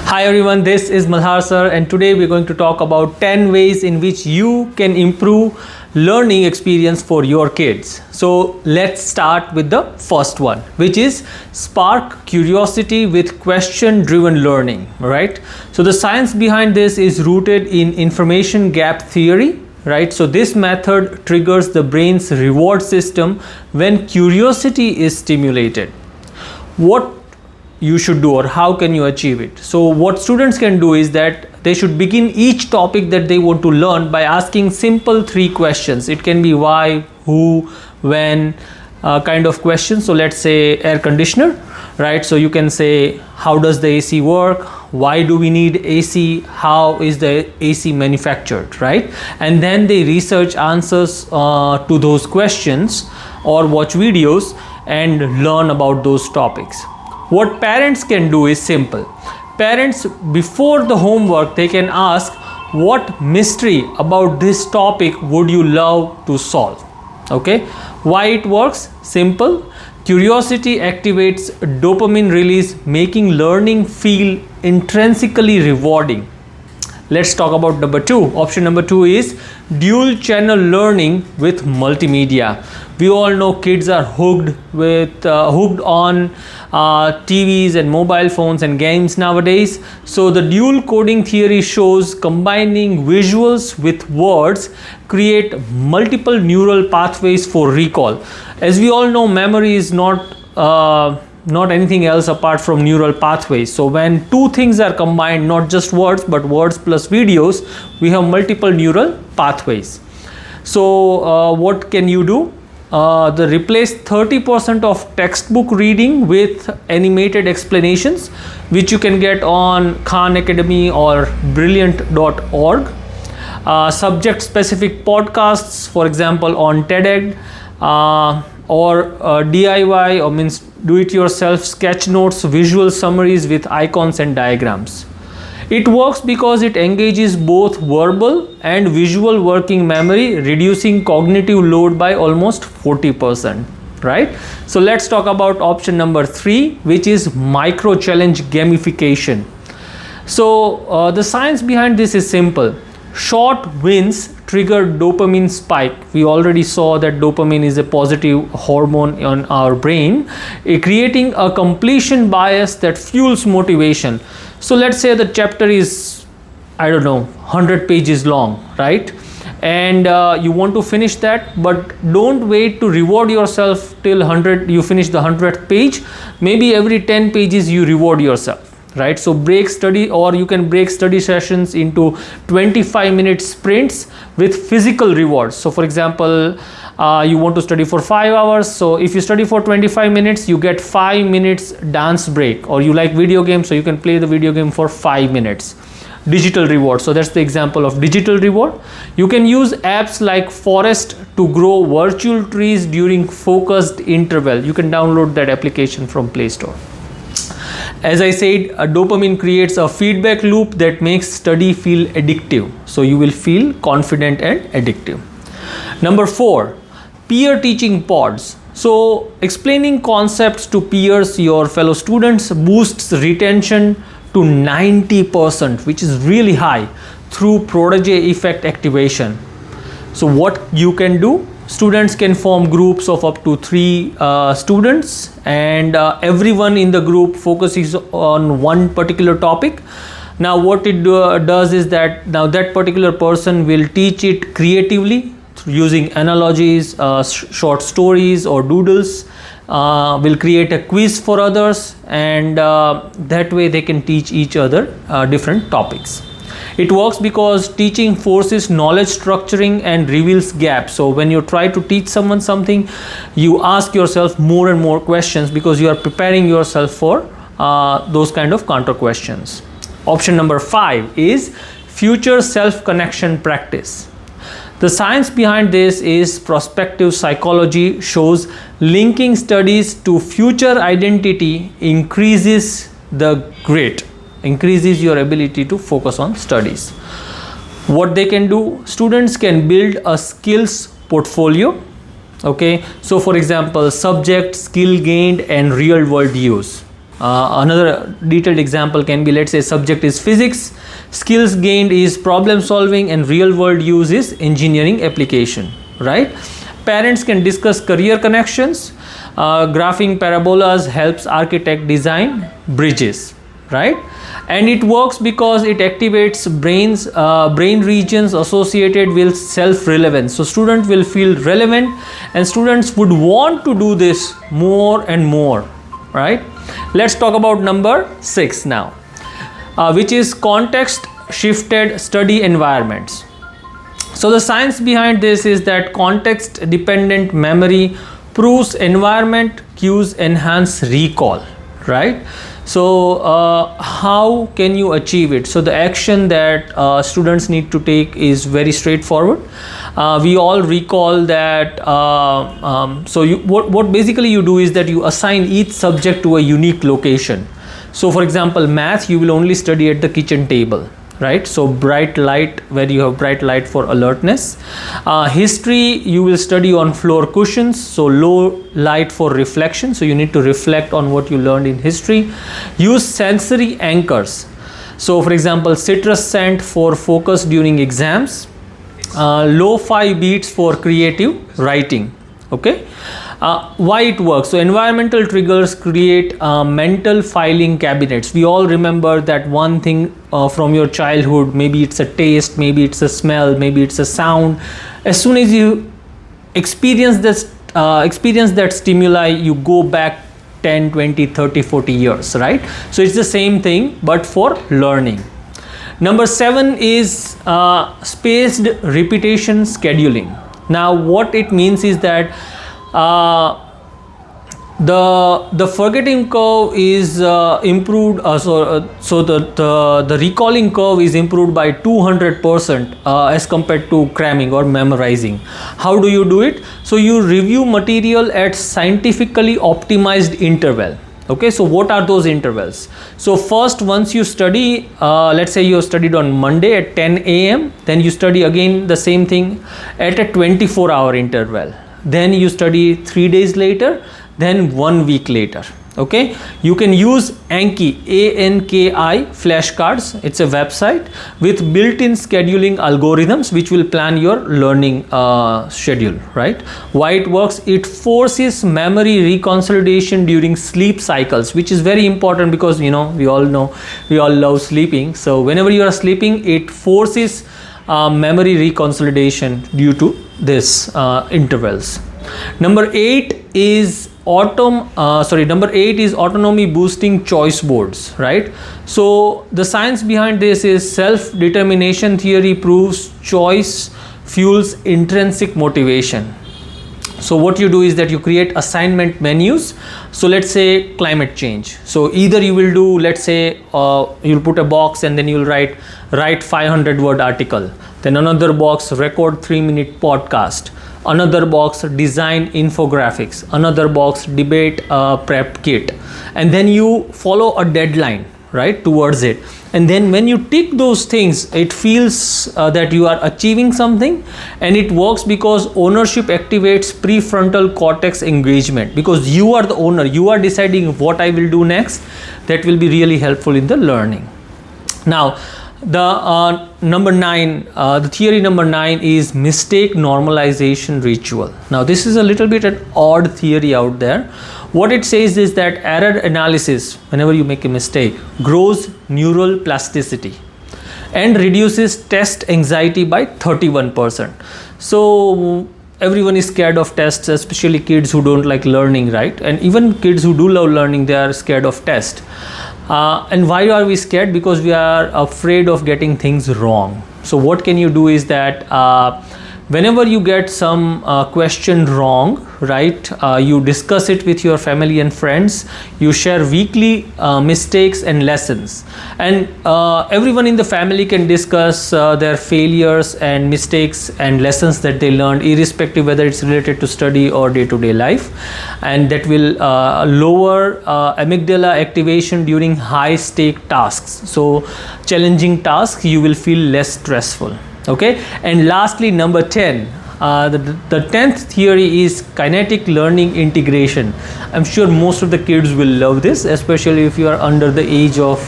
Hi everyone, this is Malhar sir, and today we're going to talk about 10 ways in which you can improve learning experience for your kids. So let's start with the first one, which is spark curiosity with question driven learning, right? So the science behind this is rooted in information gap theory, right? So this method triggers the brain's reward system when curiosity is stimulated. What you should do, or how can you achieve it? So what students can do is that they should begin each topic that they want to learn by asking simple 3 questions. It can be why, who, when kind of questions. So let's say air conditioner, right? So you can say, how does the AC work? Why do we need AC? How is the AC manufactured, right? And then they research answers to those questions or watch videos and learn about those topics. What parents can do is simple. Parents, before the homework, they can ask, what mystery about this topic would you love to solve? Okay. Why it works? Simple. Curiosity activates dopamine release, making learning feel intrinsically rewarding. Let's talk about number 2. Option number 2 is dual channel learning with multimedia. We all know kids are hooked on TVs and mobile phones and games nowadays. So the dual coding theory shows combining visuals with words create multiple neural pathways for recall. As we all know, memory is not anything else apart from neural pathways. So when 2 things are combined, not just words but words plus videos, we have multiple neural pathways. So what can you do? Replace 30% of textbook reading with animated explanations, which you can get on Khan Academy or brilliant.org. Subject specific podcasts, for example on TEDx, or DIY, or means do it yourself sketch notes, visual summaries with icons and diagrams. It works because it engages both verbal and visual working memory, reducing cognitive load by almost 40%, right? So let's talk about option number 3, which is micro challenge gamification. So the science behind this is simple. Short wins trigger dopamine spike. We already saw that dopamine is a positive hormone on our brain, creating a completion bias that fuels motivation. So let's say the chapter is, 100 pages long, right? And you want to finish that, but don't wait to reward yourself till you finish the 100th page. Maybe every 10 pages you reward yourself, right? So break study, or you can break study sessions into 25-minute sprints with physical rewards. So for example, you want to study for 5 hours. So if you study for 25 minutes, you get 5 minutes dance break. Or you like video games, so you can play the video game for 5 minutes. Digital reward. So that's the example of digital reward. You can use apps like Forest to grow virtual trees during focused interval. You can download that application from Play Store. As I said, dopamine creates a feedback loop that makes study feel addictive. So you will feel confident and addictive. Number 4, peer teaching pods. So explaining concepts to peers, your fellow students, boosts retention to 90%, which is really high, through protege effect activation. So what you can do? Students can form groups of up to 3 students, and everyone in the group focuses on one particular topic. Now what it does is that now that particular person will teach it creatively using analogies, short stories or doodles, will create a quiz for others, and that way they can teach each other different topics. It works because teaching forces knowledge structuring and reveals gaps. So when you try to teach someone something, you ask yourself more and more questions because you are preparing yourself for those kind of counter questions. Option number 5 is future self-connection practice. The science behind this is prospective psychology, shows linking studies to future identity increases your ability to focus on studies. What they can do, students can build a skills portfolio. Okay, so for example, subject, skill gained and real world use. Another detailed example can be, let's say subject is physics, skills gained is problem solving, and real world use is engineering application, right? Parents can discuss career connections. Graphing parabolas helps architect design bridges, right? And it works because it activates brain regions associated with self-relevance. So students will feel relevant, and students would want to do this more and more, right? Let's talk about number 6 now, which is context shifted study environments. So the science behind this is that context dependent memory proves environment cues enhance recall, right? So how can you achieve it? So the action that students need to take is very straightforward. We all recall that what basically you do is that you assign each subject to a unique location. So for example, math you will only study at the kitchen table, right? So bright light, where you have bright light for alertness. History you will study on floor cushions, so low light for reflection, so you need to reflect on what you learned in history. Use sensory anchors, so for example citrus scent for focus during exams. Lo-fi beats for creative writing. Okay. Why it works? So environmental triggers create mental filing cabinets. We all remember that one thing from your childhood. Maybe it's a taste, maybe it's a smell, maybe it's a sound. As soon as you experience that stimuli, you go back 10, 20, 30, 40 years, right? So it's the same thing but for learning. Number 7 is spaced repetition scheduling. Now what it means is that the forgetting curve is improved, so the recalling curve is improved by 200% as compared to cramming or memorizing. How do you do it? So you review material at scientifically optimized interval. Okay, so what are those intervals? So first, once you study, let's say you have studied on Monday at 10 a.m, then you study again the same thing at a 24-hour interval. Then you study 3 days later, then 1 week later. Okay, you can use Anki, ANKI flashcards. It's a website with built-in scheduling algorithms which will plan your learning schedule, right? Why it works? It forces memory reconsolidation during sleep cycles, which is very important because we all love sleeping. So whenever you are sleeping, it forces memory reconsolidation due to this intervals. Number 8 is autonomy boosting choice boards, right? So the science behind this is self-determination theory proves choice fuels intrinsic motivation. So what you do is that you create assignment menus. So let's say climate change. So either you will do, let's say you'll put a box and then you'll write 500-word article. Then another box, record 3-minute podcast. Another box, design infographics. Another box, debate prep kit. And then you follow a deadline, right, towards it. And then when you tick those things, it feels that you are achieving something, and it works because ownership activates prefrontal cortex engagement, because you are the owner, you are deciding what I will do next. That will be really helpful in the learning. Now the number 9, the theory number 9 is mistake normalization ritual. Now this is a little bit an odd theory out there. What it says is that error analysis, whenever you make a mistake, grows neural plasticity and reduces test anxiety by 31%. So everyone is scared of tests, especially kids who don't like learning, right? And even kids who do love learning, they are scared of tests. And why are we scared? Because we are afraid of getting things wrong. So what can you do is that whenever you get some question wrong, right, you discuss it with your family and friends. You share weekly mistakes and lessons, and everyone in the family can discuss their failures and mistakes and lessons that they learned, irrespective whether it's related to study or day-to-day life. And that will lower amygdala activation during high-stake tasks. So challenging tasks, you will feel less stressful. Okay, and lastly, number 10, The 10th theory is kinetic learning integration. I'm sure most of the kids will love this, especially if you are under the age of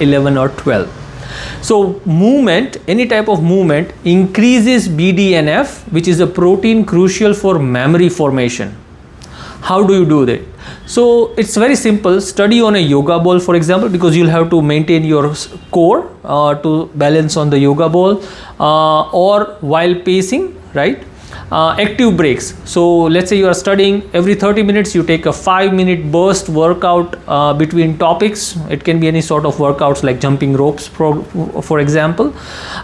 11 or 12. So movement, any type of movement, increases BDNF, which is a protein crucial for memory formation. How do you do that? So it's very simple. Study on a yoga ball, for example, because you'll have to maintain your core to balance on the yoga ball, or while pacing, right? Active breaks. So let's say you are studying, every 30 minutes you take a 5-minute burst workout between topics. It can be any sort of workouts like jumping ropes, for example.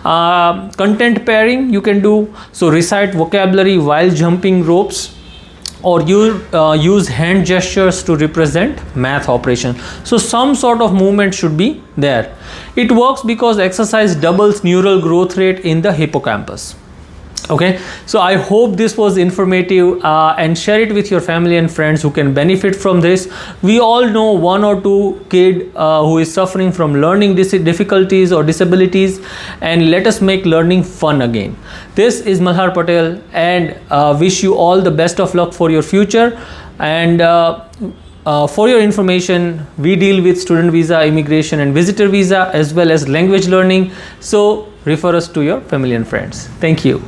Content pairing you can do. So recite vocabulary while jumping ropes, or you use hand gestures to represent math operation. So some sort of movement should be there. It works because exercise doubles neural growth rate in the hippocampus. Okay, so I hope this was informative, and share it with your family and friends who can benefit from this. We all know one or two kid who is suffering from learning difficulties or disabilities, and let us make learning fun again. This is Malhar Patel, and wish you all the best of luck for your future. And for your information, we deal with student visa, immigration and visitor visa, as well as language learning. So refer us to your family and friends. Thank you.